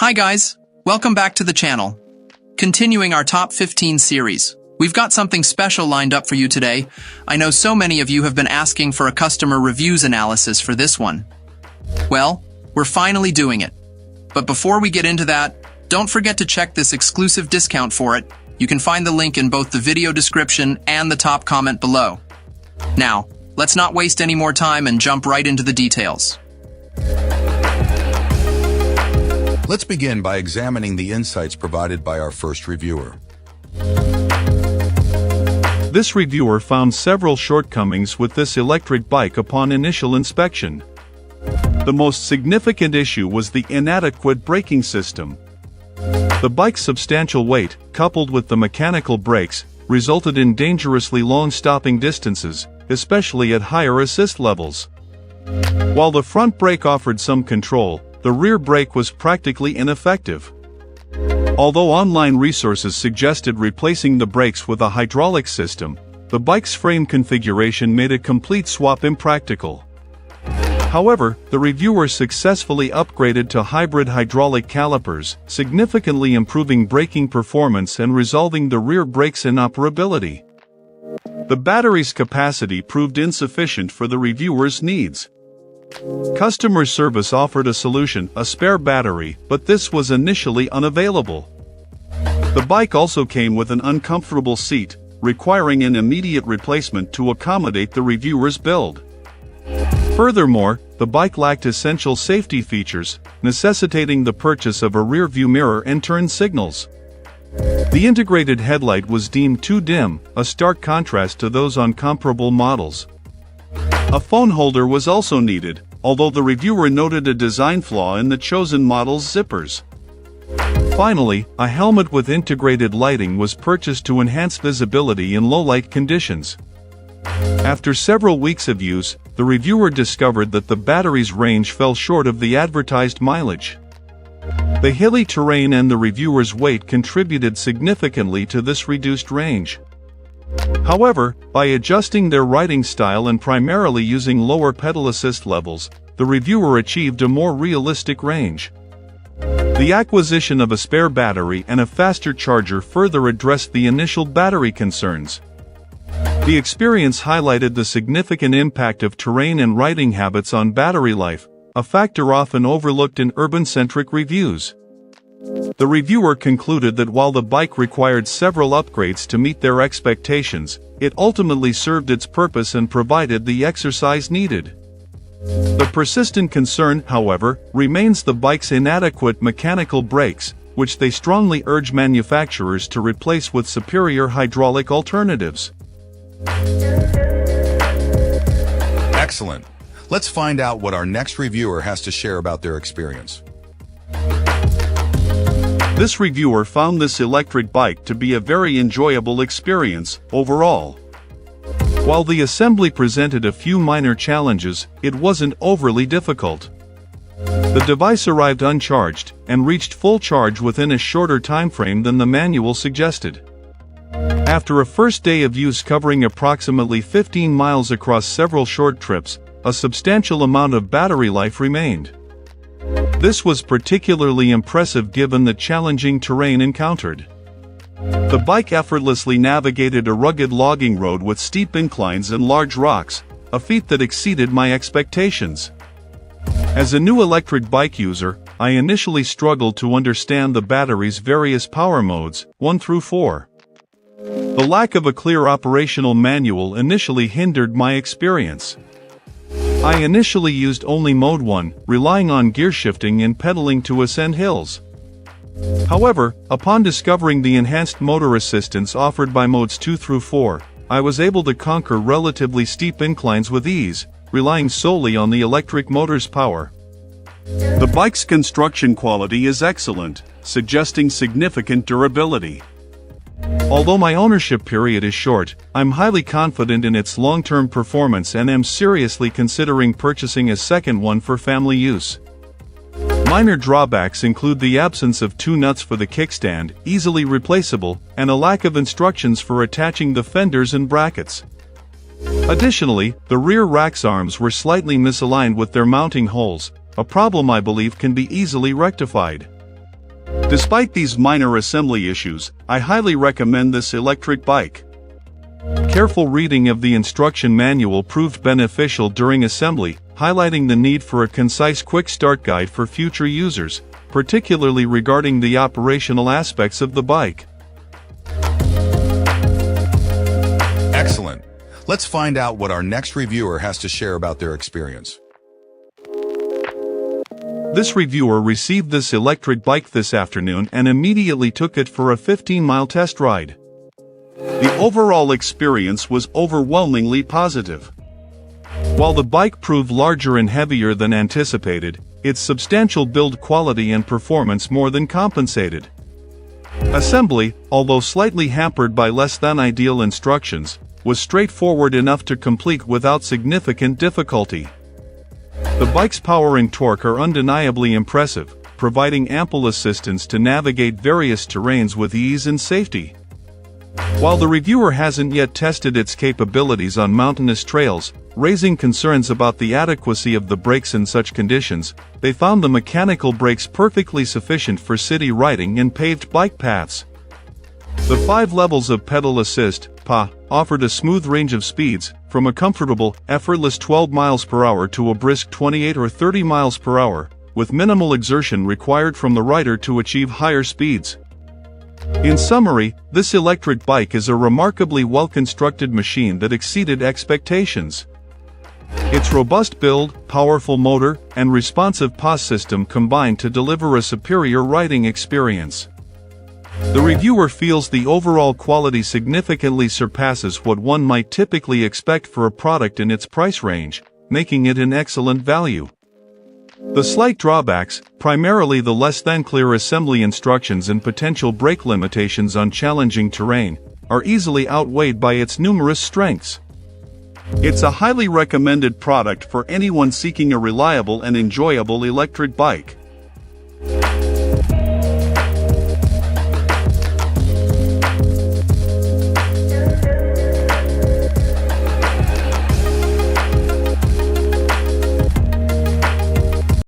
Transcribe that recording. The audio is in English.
Hi guys, welcome back to the channel. Continuing our top 15 series. We've got something special lined up for you today. I know so many of you have been asking for a customer reviews analysis for this one. Well, we're finally doing it. But before we get into that, don't forget to check this exclusive discount for it. You can find the link in both the video description and the top comment below. Now, let's not waste any more time and jump right into the details. Let's begin by examining the insights provided by our first reviewer. This reviewer found several shortcomings with this electric bike upon initial inspection. The most significant issue was the inadequate braking system. The bike's substantial weight, coupled with the mechanical brakes, resulted in dangerously long stopping distances, especially at higher assist levels. While the front brake offered some control, the rear brake was practically ineffective. Although online resources suggested replacing the brakes with a hydraulic system, the bike's frame configuration made a complete swap impractical. However, the reviewer successfully upgraded to hybrid hydraulic calipers, significantly improving braking performance and resolving the rear brake's inoperability. The battery's capacity proved insufficient for the reviewer's needs. Customer service offered a solution, a spare battery, but this was initially unavailable. The bike also came with an uncomfortable seat, requiring an immediate replacement to accommodate the reviewer's build. Furthermore, the bike lacked essential safety features, necessitating the purchase of a rear-view mirror and turn signals. The integrated headlight was deemed too dim, a stark contrast to those on comparable models. A phone holder was also needed, although the reviewer noted a design flaw in the chosen model's zippers. Finally, a helmet with integrated lighting was purchased to enhance visibility in low-light conditions. After several weeks of use, the reviewer discovered that the battery's range fell short of the advertised mileage. The hilly terrain and the reviewer's weight contributed significantly to this reduced range. However, by adjusting their riding style and primarily using lower pedal assist levels, the reviewer achieved a more realistic range. The acquisition of a spare battery and a faster charger further addressed the initial battery concerns. The experience highlighted the significant impact of terrain and riding habits on battery life, a factor often overlooked in urban-centric reviews. The reviewer concluded that while the bike required several upgrades to meet their expectations, it ultimately served its purpose and provided the exercise needed. The persistent concern, however, remains the bike's inadequate mechanical brakes, which they strongly urge manufacturers to replace with superior hydraulic alternatives. Excellent. Let's find out what our next reviewer has to share about their experience. This reviewer found this electric bike to be a very enjoyable experience, overall. While the assembly presented a few minor challenges, it wasn't overly difficult. The device arrived uncharged, and reached full charge within a shorter time frame than the manual suggested. After a first day of use covering approximately 15 miles across several short trips, a substantial amount of battery life remained. This was particularly impressive given the challenging terrain encountered. The bike effortlessly navigated a rugged logging road with steep inclines and large rocks, a feat that exceeded my expectations. As a new electric bike user, I initially struggled to understand the battery's various power modes, 1 through 4. The lack of a clear operational manual initially hindered my experience. I initially used only Mode 1, relying on gear shifting and pedaling to ascend hills. However, upon discovering the enhanced motor assistance offered by Modes 2 through 4, I was able to conquer relatively steep inclines with ease, relying solely on the electric motor's power. The bike's construction quality is excellent, suggesting significant durability. Although my ownership period is short, I'm highly confident in its long-term performance and am seriously considering purchasing a second one for family use. Minor drawbacks include the absence of 2 nuts for the kickstand, easily replaceable, and a lack of instructions for attaching the fenders and brackets. Additionally, the rear rack's arms were slightly misaligned with their mounting holes, a problem I believe can be easily rectified. Despite these minor assembly issues, I highly recommend this electric bike. Careful reading of the instruction manual proved beneficial during assembly, highlighting the need for a concise quick start guide for future users, particularly regarding the operational aspects of the bike. Excellent. Let's find out what our next reviewer has to share about their experience. This reviewer received this electric bike this afternoon and immediately took it for a 15-mile test ride. The overall experience was overwhelmingly positive. While the bike proved larger and heavier than anticipated, its substantial build quality and performance more than compensated. Assembly, although slightly hampered by less than ideal instructions, was straightforward enough to complete without significant difficulty. The bike's power and torque are undeniably impressive, providing ample assistance to navigate various terrains with ease and safety. While the reviewer hasn't yet tested its capabilities on mountainous trails, raising concerns about the adequacy of the brakes in such conditions, they found the mechanical brakes perfectly sufficient for city riding and paved bike paths. The 5 levels of pedal assist, PA, offered a smooth range of speeds, from a comfortable, effortless 12 miles per hour to a brisk 28 or 30 miles per hour, with minimal exertion required from the rider to achieve higher speeds. In summary, this electric bike is a remarkably well-constructed machine that exceeded expectations. Its robust build, powerful motor, and responsive PA system combine to deliver a superior riding experience. The reviewer feels the overall quality significantly surpasses what one might typically expect for a product in its price range, making it an excellent value. The slight drawbacks, primarily the less-than-clear assembly instructions and potential brake limitations on challenging terrain, are easily outweighed by its numerous strengths. It's a highly recommended product for anyone seeking a reliable and enjoyable electric bike.